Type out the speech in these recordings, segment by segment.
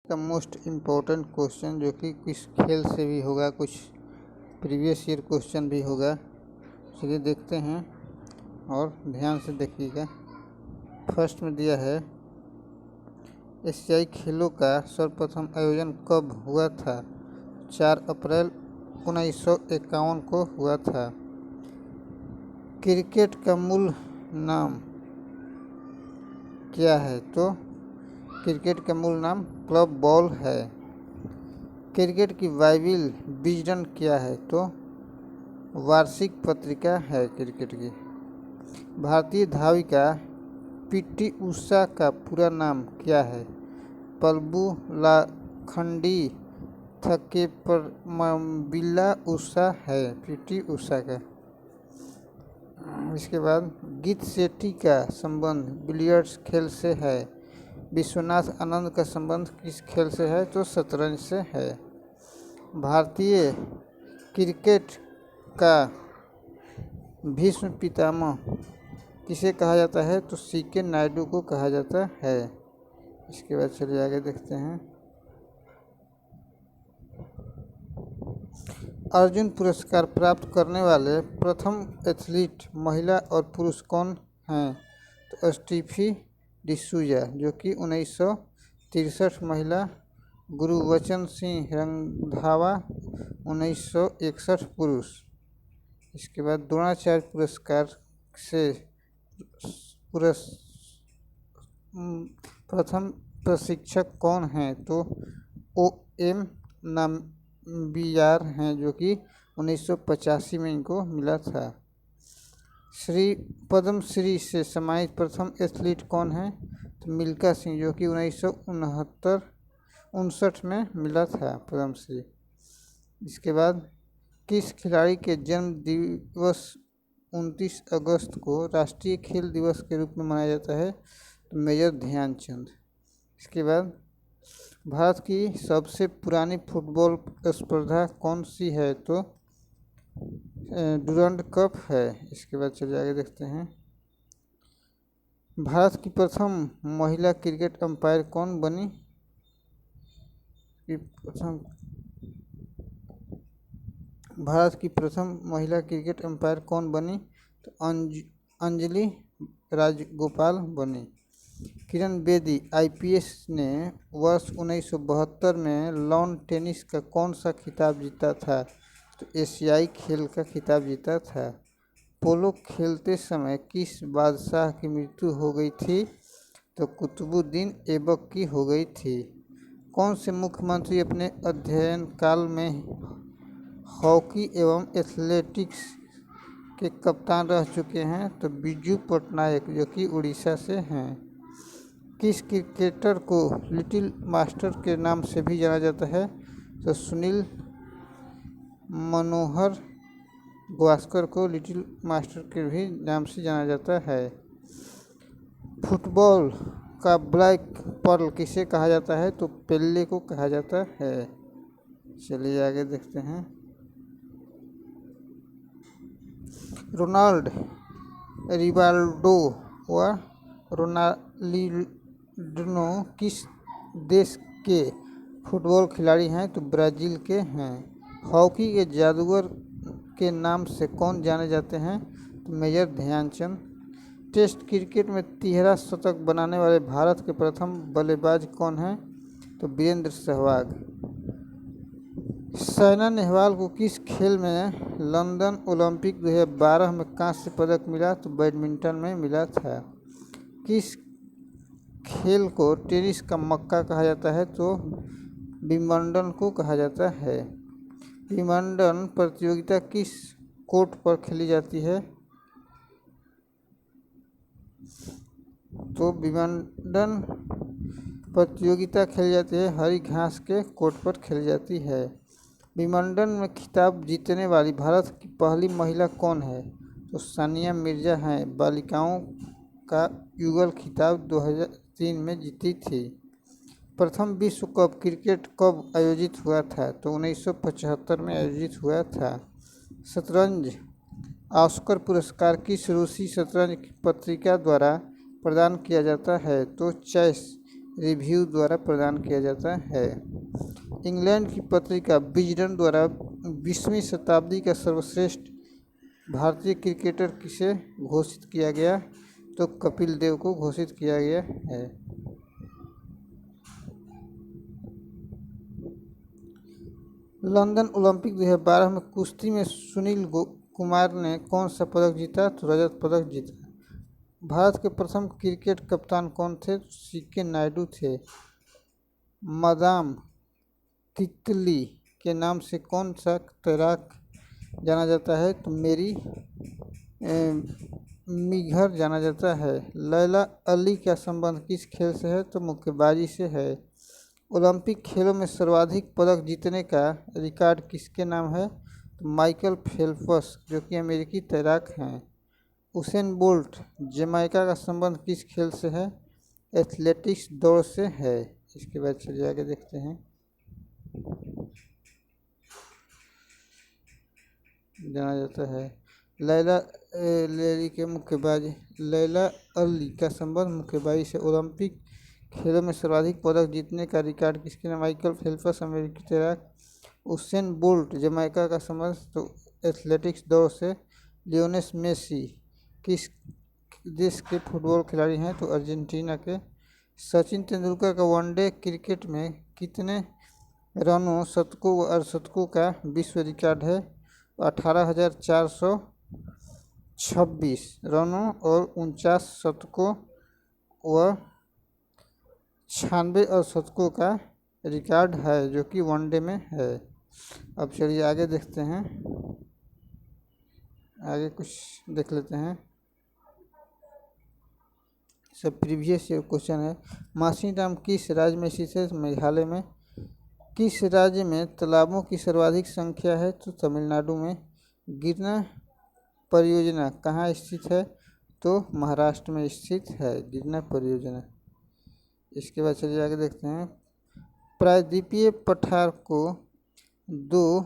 का most important question जो कि किस खेल से भी होगा, कुछ प्रीवियस ईयर क्वेश्चन भी होगा। चलिए देखते हैं और ध्यान से देखिएगा। फर्स्ट में दिया है एशियाई खेलों का सर्वप्रथम आयोजन कब हुआ था। 4 अप्रैल 1951 को हुआ था। क्रिकेट का मूल नाम क्या है? तो क्रिकेट का मूल नाम क्लब बॉल है। क्रिकेट की बाइबिल विजडन क्या है? तो वार्षिक पत्रिका है क्रिकेट की। भारतीय धाविका पीटी उषा का पूरा नाम क्या है? पल्बुलाखंडी थकेपरमबिल्ला उषा है पीटी उषा का। इसके बाद गीत शेट्टी का संबंध बिलियर्ड्स खेल से है। विश्वनाथ आनंद का संबंध किस खेल से है? तो शतरंज से है। भारतीय क्रिकेट का भीष्म पितामह किसे कहा जाता है? तो सीके नायडू को कहा जाता है। इसके बाद चलिए आगे देखते हैं। अर्जुन पुरस्कार प्राप्त करने वाले प्रथम एथलीट महिला और पुरुष कौन हैं? तो स्टीफी डिसूजा जो कि 1963 महिला, गुरबचन सिंह रंधावा 1961 पुरुष। इसके बाद द्रोणाचार्य पुरस्कार से प्रथम प्रशिक्षक कौन हैं? तो O.M. नाम्बियार हैं जो कि 1985 में इनको मिला था। पद्मश्री से सम्मानित प्रथम एथलीट कौन है? तो मिल्खा सिंह जो कि 1969 में मिला था पद्मश्री। इसके बाद किस खिलाड़ी के जन्म दिवस 29 अगस्त को राष्ट्रीय खेल दिवस के रूप में मनाया जाता है? तो मेजर ध्यानचंद। इसके बाद भारत की सबसे पुरानी फुटबॉल स्पर्धा कौन सी है? तो डुरंड कप है। इसके बाद चलिए आगे देखते हैं। भारत की प्रथम महिला क्रिकेट अंपायर कौन बनी? भारत की प्रथम महिला क्रिकेट अंपायर कौन बनी? तो अंजलि राजगोपाल बनी। किरण बेदी आईपीएस ने वर्ष 1972 में लॉन टेनिस का कौन सा खिताब जीता था? तो एशियाई खेल का खिताब जीता था। पोलो खेलते समय किस बादशाह की मृत्यु हो गई थी? तो कुतुबुद्दीन ऐबक की हो गई थी। कौन से मुख्यमंत्री अपने अध्ययन काल में हॉकी एवं एथलेटिक्स के कप्तान रह चुके हैं? तो बिजू पटनायक जो कि उड़ीसा से हैं। किस क्रिकेटर को लिटिल मास्टर के नाम से भी जाना जाता है? तो सुनील मनोहर गावस्कर को लिटिल मास्टर के भी नाम से जाना जाता है। फुटबॉल का ब्लैक पर्ल किसे कहा जाता है? तो पेले को कहा जाता है। चलिए आगे देखते हैं। रोनाल्ड रिवाल्डो व रोनाल्डिनो किस देश के फुटबॉल खिलाड़ी हैं? तो ब्राज़ील के हैं। हॉकी के जादूगर के नाम से कौन जाने जाते हैं? तो मेजर ध्यानचंद। टेस्ट क्रिकेट में 13 शतक बनाने वाले भारत के प्रथम बल्लेबाज कौन हैं? तो वीरेंद्र सहवाग। साइना नेहवाल को किस खेल में लंदन ओलंपिक 2012 में कांस्य पदक मिला? तो बैडमिंटन में मिला था। किस खेल को टेनिस का मक्का कहा जाता है? तो विंबलडन को कहा जाता है। विंबलडन प्रतियोगिता किस कोर्ट पर खेली जाती है? तो विंबलडन प्रतियोगिता खेली जाती है हरी घास के कोर्ट पर खेली जाती है। विंबलडन में खिताब जीतने वाली भारत की पहली महिला कौन है? तो सानिया मिर्जा हैं। बालिकाओं का युगल खिताब 2003 में जीती थी। प्रथम विश्व कप क्रिकेट कब आयोजित हुआ था? तो 1975 में आयोजित हुआ था। शतरंज ऑस्कर पुरस्कार किस रूसी शतरंज पत्रिका द्वारा प्रदान किया जाता है? तो चेस रिव्यू द्वारा प्रदान किया जाता है। इंग्लैंड की पत्रिका विजडन द्वारा 20वीं शताब्दी का सर्वश्रेष्ठ भारतीय क्रिकेटर किसे घोषित किया गया? तो कपिल देव को घोषित किया गया है। लंदन ओलंपिक 2012 में कुश्ती में सुनील कुमार ने कौन सा पदक जीता? तो रजत पदक जीता। भारत के प्रथम क्रिकेट कप्तान कौन थे? सीके नायडू थे। मदाम तितली के नाम से कौन सा तैराक जाना जाता है? तो मेरी मिघर जाना जाता है। लैला अली का संबंध किस खेल से है? तो मुक्केबाजी से है। ओलंपिक खेलों में सर्वाधिक पदक जीतने का रिकॉर्ड किसके नाम है? तो माइकल फेल्प्स, जो कि अमेरिकी तैराक हैं। उसेन बोल्ट जमैका का संबंध किस खेल से है? एथलेटिक्स दौड़ से है। इसके बाद चलिए आगे देखते हैं। जाना जाता है लैला अली का संबंध मुक्केबाजी से। ओलंपिक खेलों में सर्वाधिक पदक जीतने का रिकॉर्ड किसके नाम? माइकल फेल्प्स, अमेरिकी तैराक। उसेन बोल्ट जमैका का संबंध तो एथलेटिक्स दौड़ से। लियोनेल मेसी किस देश के फुटबॉल खिलाड़ी हैं? तो अर्जेंटीना के। सचिन तेंदुलकर का वनडे क्रिकेट में कितने रनों, शतकों व अर्धशतकों का विश्व रिकॉर्ड है? 18,426 रनों और 49 शतकों व 96 अर्धशतकों का रिकॉर्ड है, जो कि वनडे में है। अब चलिए आगे देखते हैं। आगे कुछ देख लेते हैं। सब प्रीवियस ईयर क्वेश्चन है। मासिनराम किस राज्य में स्थित है? मेघालय में। किस राज्य में तालाबों की सर्वाधिक संख्या है? तो तमिलनाडु में। गिरना परियोजना कहाँ स्थित है? तो महाराष्ट्र में स्थित है गिरना परियोजना। इसके बाद चलिए आगे देखते हैं। प्रायद्वीपीय पठार को दो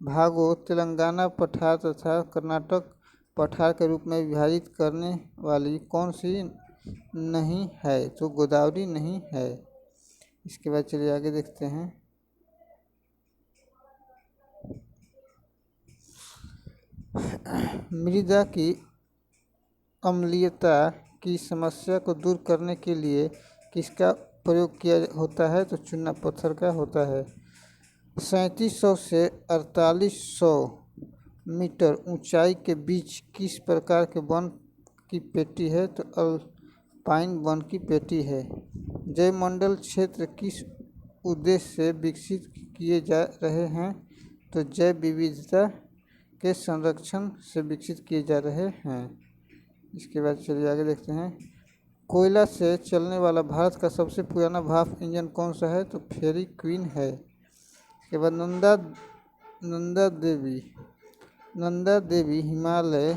भागों तेलंगाना पठार तथा कर्नाटक पठार के रूप में विभाजित करने वाली कौन सी नहीं है? तो गोदावरी नहीं है। इसके बाद चलिए आगे देखते हैं। मृदा की अम्लीयता की समस्या को दूर करने के लिए किसका प्रयोग किया होता है? तो चूना पत्थर का होता है। 3700 से 4800 मीटर ऊंचाई के बीच किस प्रकार के वन की पेटी है? तो अल्पाइन वन की पेटी है। जैवमंडल क्षेत्र किस उद्देश्य से विकसित किए जा रहे हैं? तो जैव विविधता के संरक्षण से विकसित किए जा रहे हैं। इसके बाद चलिए आगे देखते हैं। कोयला से चलने वाला भारत का सबसे पुराना भाप इंजन कौन सा है? तो फेरी क्वीन है। इसके बाद नंदा देवी हिमालय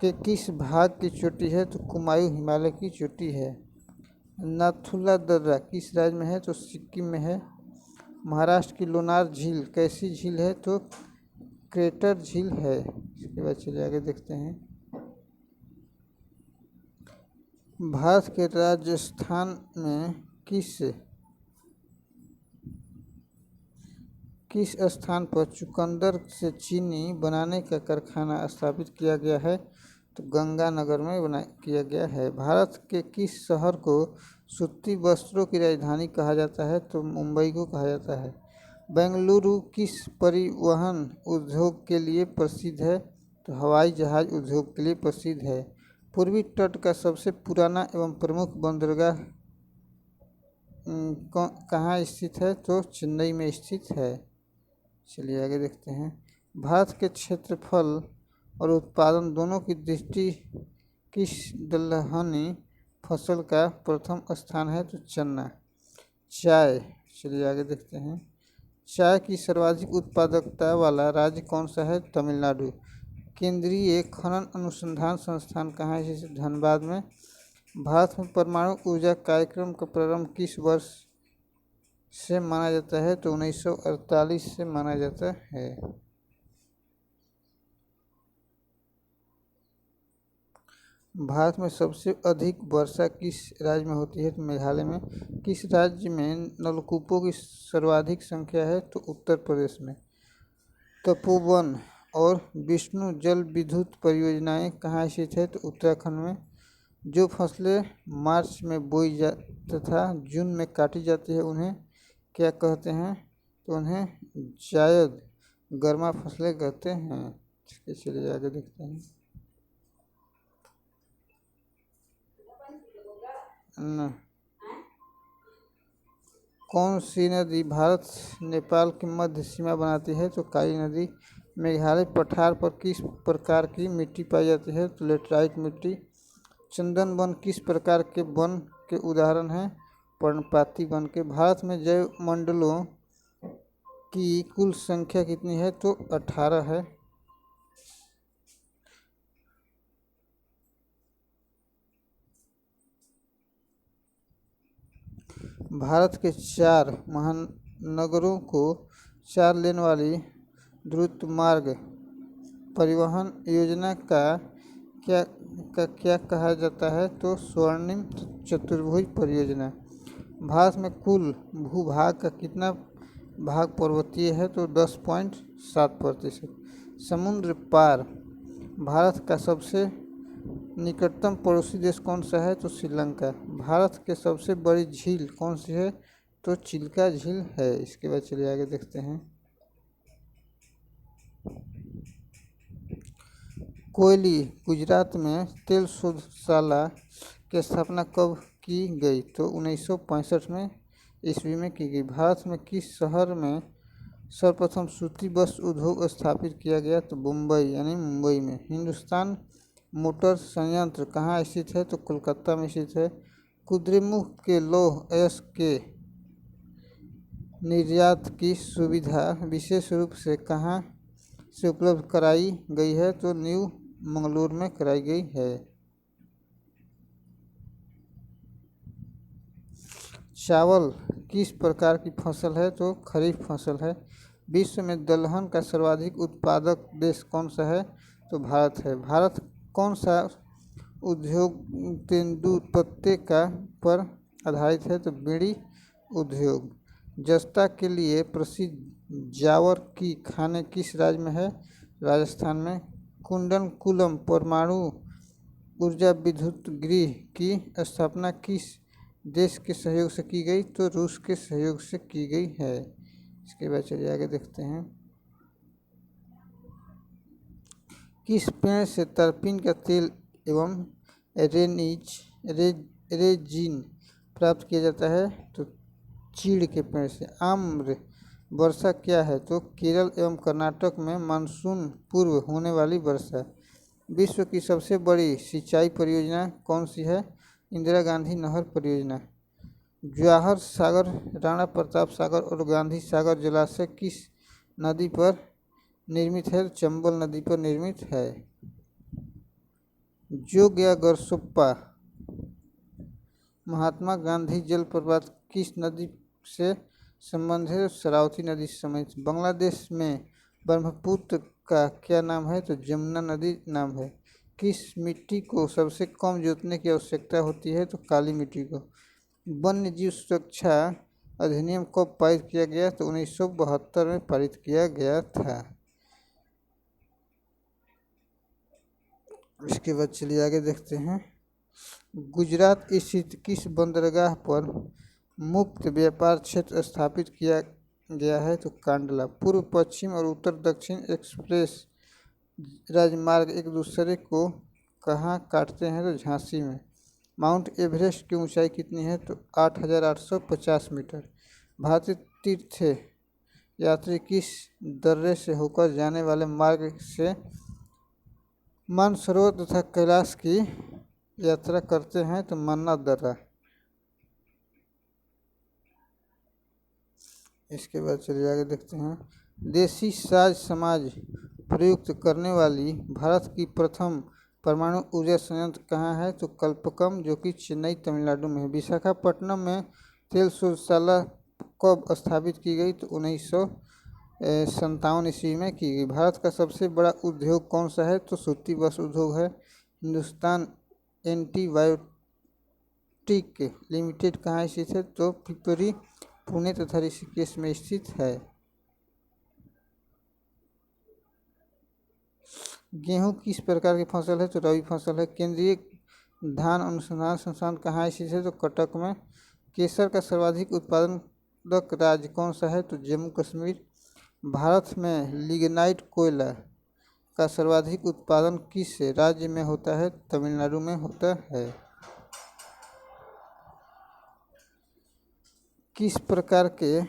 के किस भाग की चोटी है? तो कुमायूं हिमालय की चोटी है। नाथुला दर्रा किस राज्य में है? तो सिक्किम में है। महाराष्ट्र की लोनार झील कैसी झील है? तो क्रेटर झील है। इसके बाद चलिए आगे देखते हैं। भारत के राजस्थान में किस स्थान पर चुकंदर से चीनी बनाने का कारखाना स्थापित किया गया है? तो गंगानगर में किया गया है। भारत के किस शहर को सूती वस्त्रों की राजधानी कहा जाता है? तो मुंबई को कहा जाता है। बेंगलुरु किस परिवहन उद्योग के लिए प्रसिद्ध है? तो हवाई जहाज उद्योग के लिए प्रसिद्ध है। पूर्वी तट का सबसे पुराना एवं प्रमुख बंदरगाह कहाँ स्थित है? तो चेन्नई में स्थित है। चलिए आगे देखते हैं। भारत के क्षेत्रफल और उत्पादन दोनों की दृष्टि किस दलहनी फसल का प्रथम स्थान है? तो चना। चाय, चलिए आगे देखते हैं। चाय की सर्वाधिक उत्पादकता वाला राज्य कौन सा है? तमिलनाडु। केंद्रीय खनन अनुसंधान संस्थान कहाँ है? जैसे धनबाद में। भारत में परमाणु ऊर्जा कार्यक्रम का प्रारंभ किस वर्ष से माना जाता है? तो 1948 से माना जाता है। भारत में सबसे अधिक वर्षा किस राज्य में होती है? तो मेघालय में। किस राज्य में नलकूपों की सर्वाधिक संख्या है? तो उत्तर प्रदेश में। तपोवन और विष्णु जल विद्युत परियोजनाएं कहाँ स्थित है? तो उत्तराखंड में। जो फसलें मार्च में बोई तथा जून में काटी जाती है उन्हें क्या कहते हैं? तो उन्हें जायद गर्मा फसलें कहते हैं। चलिए आगे देखते हैं। कौन सी नदी भारत नेपाल की मध्य सीमा बनाती है? तो काली नदी। मेघालय पठार पर किस प्रकार की मिट्टी पाई जाती है? तो लेटराइट मिट्टी। चंदन वन किस प्रकार के वन के उदाहरण हैं? पर्णपाती वन के। भारत में जैव मंडलों की कुल संख्या कितनी है? तो 18 है। भारत के 4 महानगरों को 4 लेन वाली द्रुत मार्ग परिवहन योजना क्या कहा जाता है? तो स्वर्णिम चतुर्भुज परियोजना। भारत में कुल भूभाग का कितना भाग पर्वतीय है? तो 10.7%। समुद्र पार भारत का सबसे निकटतम पड़ोसी देश कौन सा है? तो श्रीलंका। भारत के सबसे बड़ी झील कौन सी है? तो चिल्का झील है। इसके बाद चलिए आगे देखते हैं। कोयली गुजरात में तेल शोधशाला की स्थापना कब की गई? तो 1965 में ईस्वी में की गई। भारत में किस शहर में सर्वप्रथम सूती वस्त्र उद्योग स्थापित किया गया? तो मुंबई यानी मुंबई में। हिंदुस्तान मोटर संयंत्र कहाँ स्थित है? तो कोलकाता में स्थित है। कुद्रेमुख के लौह अयस्क के निर्यात की सुविधा विशेष रूप से कहाँ से उपलब्ध कराई गई है? तो न्यू मंगलूर में कराई गई है। चावल किस प्रकार की फसल है? तो खरीफ फसल है। विश्व में दलहन का सर्वाधिक उत्पादक देश कौन सा है? तो भारत है। भारत कौन सा उद्योग तेंदुपत्ते का पर आधारित है? तो बीड़ी उद्योग। जस्ता के लिए प्रसिद्ध जावर की खाने किस राज्य में है? राजस्थान में। कुंडनकुलम परमाणु ऊर्जा विद्युत गृह की स्थापना किस देश के सहयोग से की गई? तो रूस के सहयोग से की गई है। इसके बाद चलिए आगे देखते हैं। किस पेड़ से तरपीन का तेल एवं रेजिन प्राप्त किया जाता है? तो चीड़ के पेड़ से। आम्र वर्षा क्या है? तो केरल एवं कर्नाटक में मानसून पूर्व होने वाली वर्षा। विश्व की सबसे बड़ी सिंचाई परियोजना कौन सी है? इंदिरा गांधी नहर परियोजना। जवाहर सागर, राणा प्रताप सागर और गांधी सागर जलाशय किस नदी पर निर्मित है? चंबल नदी पर निर्मित है। जोग या गरसोप्पा महात्मा गांधी जलप्रपात किस नदी से संबंधित? शरावती नदी से संबंधित। बांग्लादेश में ब्रह्मपुत्र का क्या नाम है? तो जमुना नदी नाम है। किस मिट्टी को सबसे कम जोतने की आवश्यकता होती है? तो काली मिट्टी को। वन्य जीव सुरक्षा अधिनियम कब पारित किया गया? तो 1972 में पारित किया गया था। इसके बाद चलिए आगे देखते हैं। गुजरात स्थित किस बंदरगाह पर मुक्त व्यापार क्षेत्र स्थापित किया गया है? तो कांडला। पूर्व पश्चिम और उत्तर दक्षिण एक्सप्रेस राजमार्ग एक दूसरे को कहाँ काटते हैं? तो झांसी में। माउंट एवरेस्ट की ऊंचाई कितनी है? तो 8,850 मीटर। भारतीय तीर्थ यात्री किस दर्रे से होकर जाने वाले मार्ग से मानसरोवर तथा कैलाश की यात्रा करते हैं? तो मन्नत दर्रा। इसके बाद चलिए आगे देखते हैं। देसी साज समाज प्रयुक्त करने वाली भारत की प्रथम परमाणु ऊर्जा संयंत्र कहाँ है? तो कल्पकम, जो कि चेन्नई तमिलनाडु में है। विशाखापट्टनम में तेल शोधशाला कब स्थापित की गई? तो 1957 ईस्वी में की गई। भारत का सबसे बड़ा उद्योग कौन सा है? तो सूती वस्त्र उद्योग है। हिंदुस्तान एंटीबायोटिक लिमिटेड कहाँ स्थित है? तो पिपरी, पुणे तथा ऋषिकेश में स्थित है। गेहूँ किस प्रकार की फसल है? तो रबी फसल है। केंद्रीय धान अनुसंधान संस्थान कहाँ स्थित है? तो कटक में। केसर का सर्वाधिक उत्पादक राज्य कौन सा है? तो जम्मू कश्मीर। भारत में लिग्नाइट कोयला का सर्वाधिक उत्पादन किस राज्य में होता है? तमिलनाडु में होता है। किस प्रकार के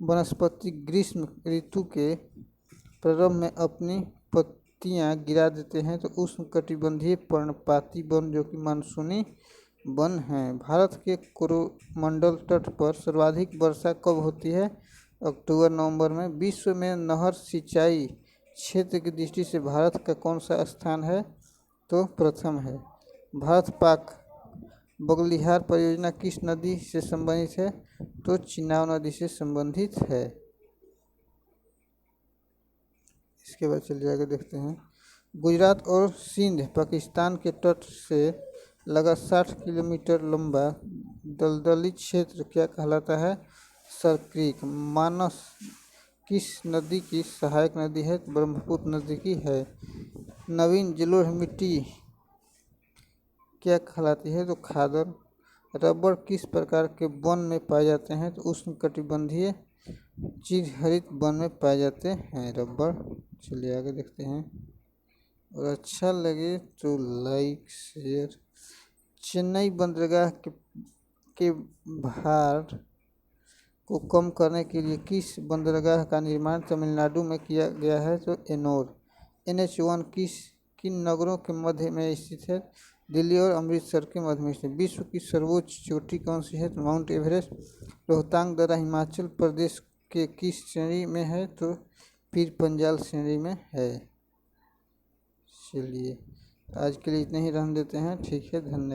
वनस्पति ग्रीष्म ऋतु के प्रारंभ में अपनी पत्तियां गिरा देते हैं? तो उष्णकटिबंधीय पर्णपाती वन जो कि मानसूनी वन हैं। भारत के कोरोमंडल तट पर सर्वाधिक वर्षा कब होती है? अक्टूबर नवंबर में। विश्व में नहर सिंचाई क्षेत्र की दृष्टि से भारत का कौन सा स्थान है? तो प्रथम है। भारत पाक बगलिहार परियोजना किस नदी से संबंधित है? तो चिनाब नदी से संबंधित है। इसके बाद चलिए आगे देखते हैं। गुजरात और सिंध पाकिस्तान के तट से लगा 60 किलोमीटर लंबा दलदली क्षेत्र क्या कहलाता है? Sir creek. मानस किस नदी की सहायक नदी है? ब्रह्मपुत्र नदी की है। नवीन जलोढ़ मिट्टी क्या कहलाती है? तो खादर। रबर किस प्रकार के वन में पाए जाते हैं? तो उष्णकटिबंधीय चिरहरित वन में पाए जाते हैं रबर। चलिए आगे देखते हैं। और अच्छा लगे तो लाइक शेयर। चेन्नई बंदरगाह के भार को कम करने के लिए किस बंदरगाह का निर्माण तमिलनाडु में किया गया है? तो एनोर। NH1 किन नगरों के मध्य में स्थित है? दिल्ली और अमृतसर के मध्य में स्थित। विश्व की सर्वोच्च चोटी कौन सी है? तो माउंट एवरेस्ट। रोहतांग दर्रा हिमाचल प्रदेश के किस श्रेणी में है? तो पीर पंजाल श्रेणी में है। चलिए आज के लिए इतने ही रहने देते हैं। ठीक है, धन्यवाद।